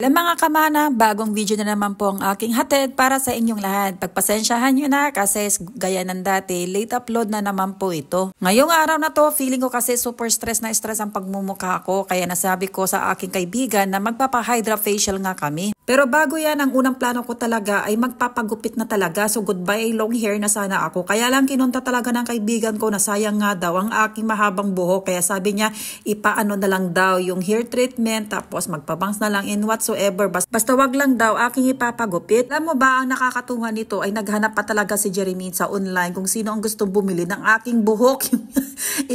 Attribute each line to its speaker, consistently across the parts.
Speaker 1: Mga kamana, bagong video na naman po ang aking hatid para sa inyong lahat. Pagpasensyahan nyo na kasi gaya ng dati, late upload na naman po ito. Ngayong araw na to, feeling ko kasi super stress ang pagmumukha ko. Kaya nasabi ko sa aking kaibigan na magpapa-hydra facial nga kami. Pero bago yan, ang unang plano ko talaga ay magpapagupit na talaga. So goodbye long hair na sana ako. Kaya lang kinunta talaga ng kaibigan ko na sayang nga daw ang aking mahabang buhok. Kaya sabi niya, ipaano na lang daw yung hair treatment tapos magpabangs na lang in whatsoever. Basta wag lang daw aking ipapagupit. Alam mo ba, ang nakakatuwa nito ay naghanap pa talaga si Jeremy sa online kung sino ang gustong bumili ng aking buhok.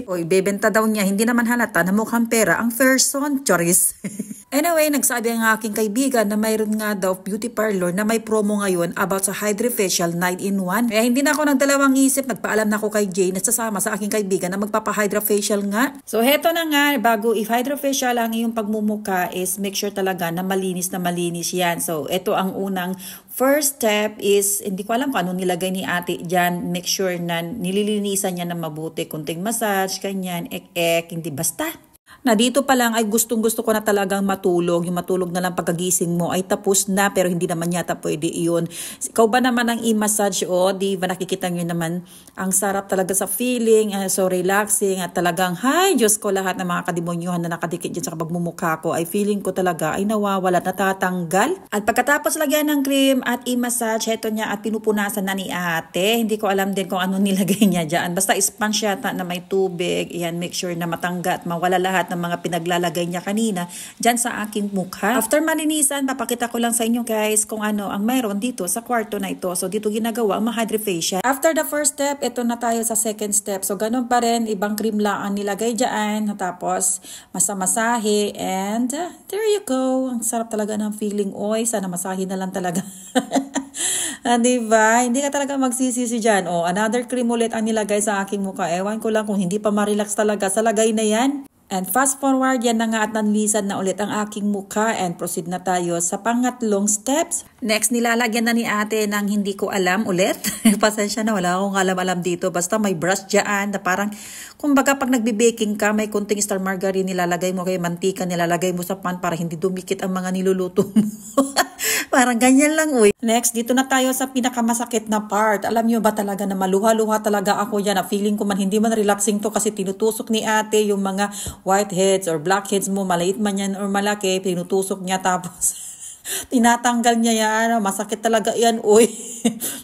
Speaker 1: Ibebenta daw niya, hindi naman halata na mukhang pera ang person, choris. Anyway, nagsabi ang aking kaibigan na mayroon nga daw beauty parlor na may promo ngayon about sa Hydra Facial 9-in-1. Kaya hindi na ako nagdalawang isip, nagpaalam na ako kay Jane at sasama sa aking kaibigan na magpapa-Hydra Facial nga. So heto na nga, bago i-Hydra Facial ang iyong pagmumuka is make sure talaga na malinis yan. So ito ang unang first step is, hindi ko alam kung anong nilagay ni ate dyan. Make sure na nililinisan niya na mabuti. Kunting massage, kanyan, hindi basta. Na dito pa lang ay gustong-gusto ko na talagang matulog. Yung matulog na lang pagkagising mo ay tapos na pero hindi naman yata pwede iyon. Ikaw ba naman ang i-massage di ba nakikita nyo naman ang sarap talaga sa feeling, so relaxing at talagang Diyos ko, lahat ng mga kademonyuhan na nakadikit dyan sa pagmumukha ko ay feeling ko talaga ay nawawala, natatanggal. At pagkatapos lagyan ng cream at i-massage, heto niya at pinupunasan na ni ate. Hindi ko alam din kung ano nilagay niya dyan. Basta sponge yata na may tubig. Iyan, make sure na matangga at mawala lahat ng mga pinaglalagay niya kanina dyan sa aking mukha. After malinisan, papakita ko lang sa inyo guys kung ano ang mayroon dito sa kwarto na ito. So dito ginagawa ang Hydra Facial. After the first step, ito na tayo sa second step. So ganun pa rin, ibang cream lang ang nilagay dyan. Tapos masamasahe and there you go. Ang sarap talaga ng feeling. Sana masahe na lang talaga. Diba? Hindi ka talaga magsisisi dyan. Another cream ulit ang nilagay sa aking mukha. Ewan ko lang kung hindi pa ma-relax talaga sa lagay na yan. And fast forward, yan na nga at nanlisan na ulit ang aking mukha and proceed na tayo sa pangatlong steps. Next, nilalagyan na ni ate ng hindi ko alam ulit. Pasensya na, wala akong alam dito. Basta may brush dyan na parang, kumbaga pag nagbe-baking ka, may kunting star margarine nilalagay mo, kaya mantika nilalagay mo sa pan para hindi dumikit ang mga niluluto mo. Parang ganyan lang, uy. Next, dito na tayo sa pinakamasakit na part. Alam nyo ba talaga na maluha-luha talaga ako yan. Na feeling ko man hindi man relaxing to kasi tinutusok ni ate yung mga whiteheads or blackheads mo, maliit man yan or malaki, tinutusok niya tapos tinatanggal niya yan. Masakit talaga yan, uy.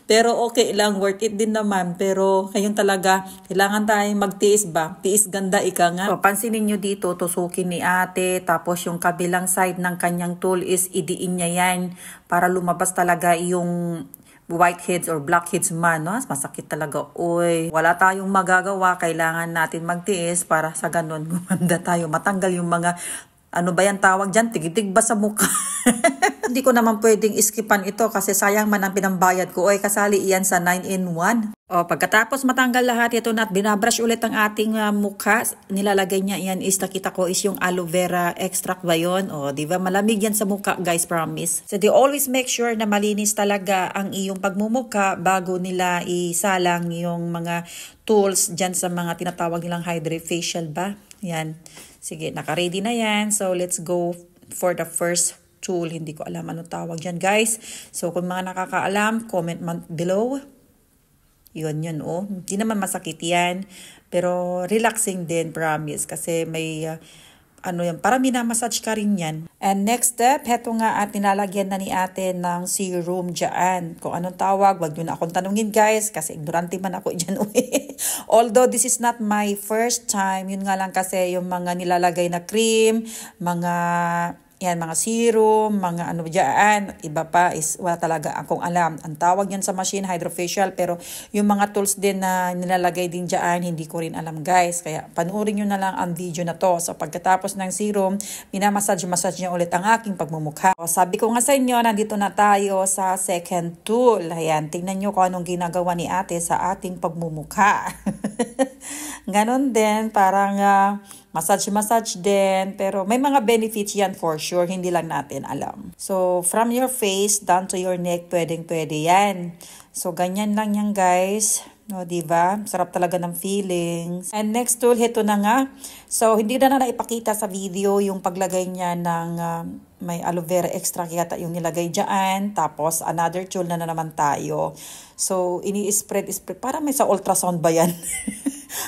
Speaker 1: Pero okay lang, worth it din naman. Pero ngayon talaga, kailangan tayong magtiis ba? Tiis ganda, ika nga. So, pansinin nyo dito, tusukin ni ate, tapos yung kabilang side ng kanyang tool is idiin niya yan para lumabas talaga yung whiteheads or blackheads man, no? Masakit talaga. Uy, wala tayong magagawa. Kailangan natin magtiis para sa ganun gumanda tayo. Matanggal yung mga, ano ba yan tawag dyan? Tigitig ba sa mukha? Hindi ko naman pwedeng iskipan ito kasi sayang man ang pinambayad ko. Kasali iyan sa 9-in-1. Pagkatapos matanggal lahat ito na at binabrush ulit ang ating mukha, nilalagay niya iyan is nakita ko is yung aloe vera extract ba yun? Diba? Malamig yan sa mukha, guys, promise. So they always make sure na malinis talaga ang iyong pagmumukha bago nila isalang yung mga tools dyan sa mga tinatawag nilang Hydra Facial ba? Yan. Sige, naka-ready na yan. So let's go for the first tool. Hindi ko alam anong tawag dyan, guys. So kung mga nakakaalam, comment below. Yun. Hindi naman masakit yan. Pero relaxing din, promise. Kasi may, para minamassage ka rin yan. And next step, heto nga at nilalagyan na ni ate ng serum dyan. Kung anong tawag, wag nyo na akong tanungin, guys. Kasi ignorante man ako dyan. Although this is not my first time, yun nga lang kasi yung mga nilalagay na cream, mga serum, mga ano dyan, iba pa is wala talaga akong alam. Ang tawag yan sa machine, Hydra Facial, pero yung mga tools din na nilalagay din dyan, hindi ko rin alam, guys. Kaya panoorin nyo na lang ang video na to. So pagkatapos ng serum, minamassage niya ulit ang aking pagmumukha. Sabi ko nga sa inyo, nandito na tayo sa second tool. Ayan, tingnan nyo kung anong ginagawa ni ate sa ating pagmumukha. Ganon din, parang massage din, pero may mga benefits yan for sure, hindi lang natin alam. So, from your face down to your neck, pwede yan. So, ganyan lang yan, guys. No, diba? Sarap talaga ng feelings. And next tool, ito na nga. So, hindi na naipakita sa video yung paglagay niya ng may aloe vera extract yata yung nilagay dyan. Tapos, another tool na naman tayo. So, ini-spread. Parang may sa ultrasound ba yan?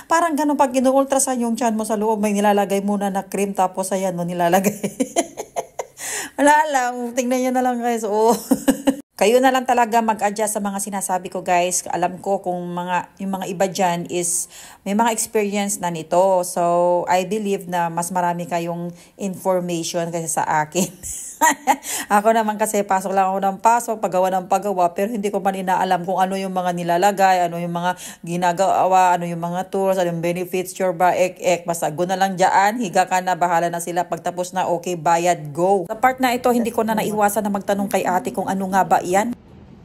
Speaker 1: Parang ganun pag inu-ultrasound yung tiyan mo sa loob, may nilalagay muna na cream tapos ayan mo nilalagay. Wala lang, tingnan nyo na lang guys. Oh. Kayo na lang talaga mag-adjust sa mga sinasabi ko guys. Alam ko kung yung mga iba dyan is may mga experience na nito. So, I believe na mas marami kayong information kaysa sa akin. Ako naman kasi pasok lang ako ng pasok, paggawa ng paggawa, pero hindi ko pa inaalam kung ano yung mga nilalagay, ano yung mga ginagawa, ano yung mga tools, ano yung benefits, sure ba, basta go na lang dyan, higa ka na, bahala na sila, pagtapos na, okay, bayad, go. Sa part na ito, hindi ko na naiwasan na magtanong kay ate kung ano nga ba yan.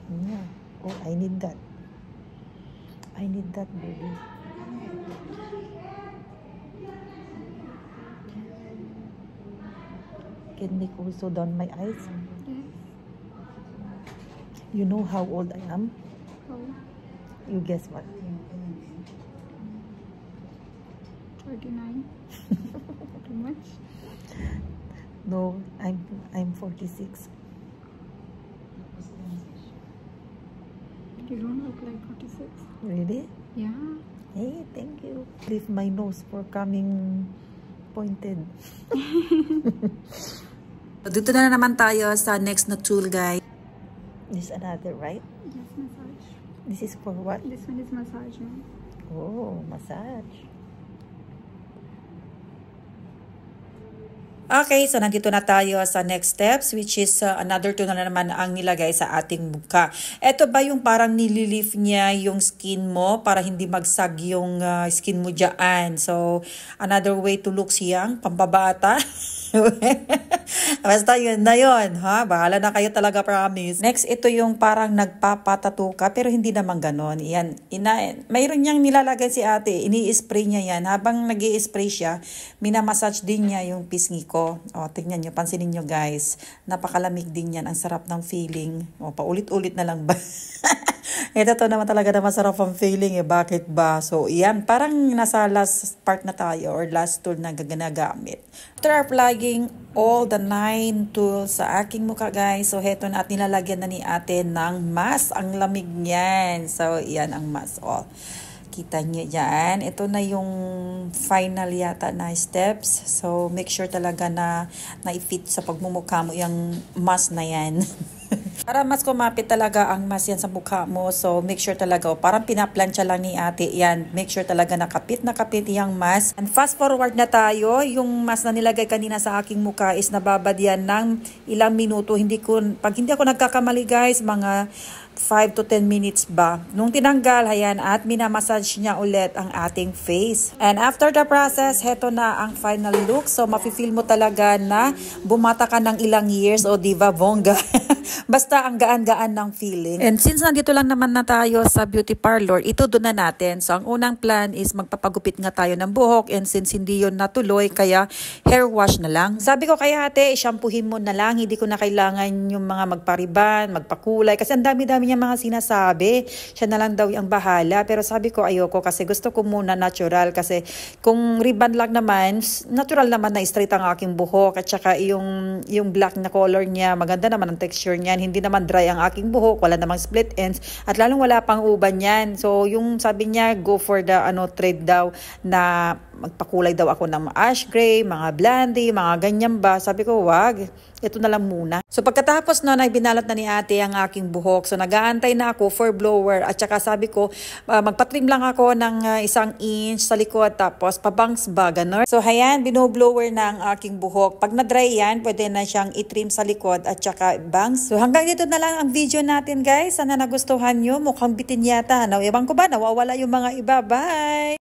Speaker 2: Yeah. Oh, I need that. I need that, baby. Can make also down my eyes.
Speaker 3: Yes.
Speaker 2: You know how old I am?
Speaker 3: Oh,
Speaker 2: You guess what?
Speaker 3: 39. Too much?
Speaker 2: No, I'm 46.
Speaker 3: You don't look like 46.
Speaker 2: Really?
Speaker 3: Yeah.
Speaker 2: Hey, thank you. Leave my nose for coming pointed.
Speaker 1: Dito na naman tayo sa next na tool guys.
Speaker 2: This another, right?
Speaker 3: Yes, massage.
Speaker 2: This is for what?
Speaker 3: This one is massage, ma'am.
Speaker 2: Oh, massage.
Speaker 1: Okay, so nandito na tayo sa next steps which is another tool na naman ang nilagay sa ating mukha. Ito ba yung parang nililift niya yung skin mo para hindi magsag yung skin mo dyan. So, another way to look young, pambabata. Basta yun na yun, ha? Bahala na kayo talaga, promise. Next, ito yung parang nagpapatato ka, pero hindi naman ganon. Yan, mayroon niyang nilalagay si ate, ini-spray niya yan. Habang nag-i-spray siya, minamassage din niya yung pisngi ko. O, tingnan niyo, pansinin niyo guys. Napakalamig din yan, ang sarap ng feeling. O, paulit-ulit na lang ba? Ito to naman talaga na masarap ang feeling eh. Bakit ba? So, yan. Parang nasa last part na tayo or last tool na ginagamit. After applying all the 9 tools sa aking mukha guys. So, heto na at nilalagyan na ni ate ng mask. Ang lamig niyan. So, yan ang mask. Oh. Kita niyo yan. Ito na yung final yata na steps. So, make sure talaga na na-fit sa pagmumukha mo yung mask na yan. Para mas kumapit talaga ang mask yan sa mukha mo. So, make sure talaga. Parang pinaplansya lang ni ate yan. Make sure talaga nakapit yung mask. And fast forward na tayo. Yung mask na nilagay kanina sa aking mukha is nababad yan ng ilang minuto. Pag hindi ako nagkakamali guys, mga 5 to 10 minutes ba. Nung tinanggal, ayan, at minamassage niya ulit ang ating face. And after the process, heto na ang final look. So, mafe-feel mo talaga na bumata ka ng ilang years o diva bongga. Basta ang gaan-gaan ng feeling. And since nandito lang naman na tayo sa beauty parlor, ito doon na natin. So, ang unang plan is magpapagupit nga tayo ng buhok. And since hindi yun natuloy, kaya hair wash na lang. Sabi ko kaya ate, shampoohin mo na lang. Hindi ko na kailangan yung mga magpariban, magpakulay. Kasi ang dami-dami niya mga sinasabi. Siya na lang daw ang bahala. Pero sabi ko ayoko kasi gusto ko muna natural. Kasi kung ribbon lang naman, natural naman na straight ang aking buhok. At saka yung black na color niya, maganda naman ang texture niyan. Hindi naman dry ang aking buhok. Wala namang split ends. At lalong wala pang uban yan. So yung sabi niya, go for the trade daw na magpakulay daw ako ng ash gray, mga blondie, mga ganyan ba. Sabi ko, wag. Ito na lang muna. So pagkatapos nun ay binalot na ni ate ang aking buhok. So nag-aantay na ako for blower. At saka sabi ko, magpatrim lang ako ng 1 inch sa likod. Tapos pabangs ba, ganun. So hayan, binoblower na ang aking buhok. Pag na-dry yan, pwede na siyang itrim sa likod at saka bangs. So hanggang dito na lang ang video natin guys. Sana nagustuhan nyo. Mukhang bitin yata. Ewan ko ba, nawawala yung mga iba. Bye!